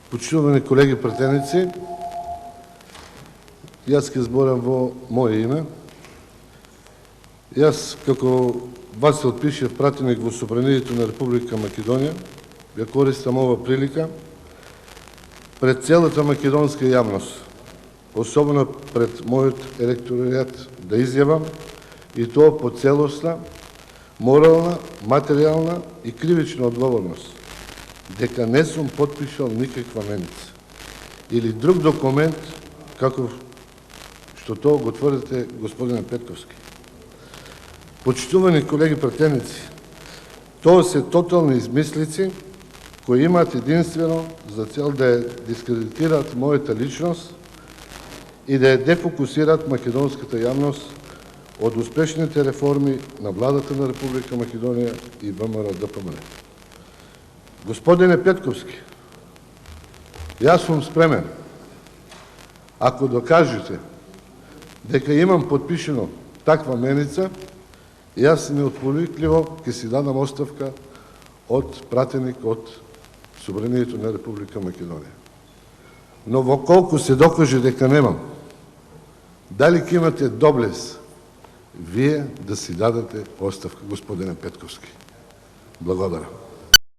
Почитувани колеги пратеници, јас ќе зборам во моје име. Јас, како Васил Пишев, пратеник во Собранието на Република Македонија, ја користам ова прилика пред целата македонска јавност, особено пред мојот електорат, да изјавам и тоа по целосна, морална, материјална и кривична одговорност, дека не сум потпишал никаква меница или друг документ, како што тоа го тврдите, господине Петковски. Почитувани колеги пратеници, тоа се тотални измислици кои имаат единствено за цел да ја дискредитираат мојата личност и да ја дефокусираат македонската јавност од успешните реформи на владата на Република Македонија и ВМРО-ДПМН. Господине Петковски, јас сум спремен, ако докажете дека имам подпишено таква меница, јас неотполутливо ќе си дадам оставка од пратеник од Собранието на Република Македонија. Но во колку се докаже дека немам, дали ќе имате доблест вие да си дадете оставка, господине Петковски? Благодарам.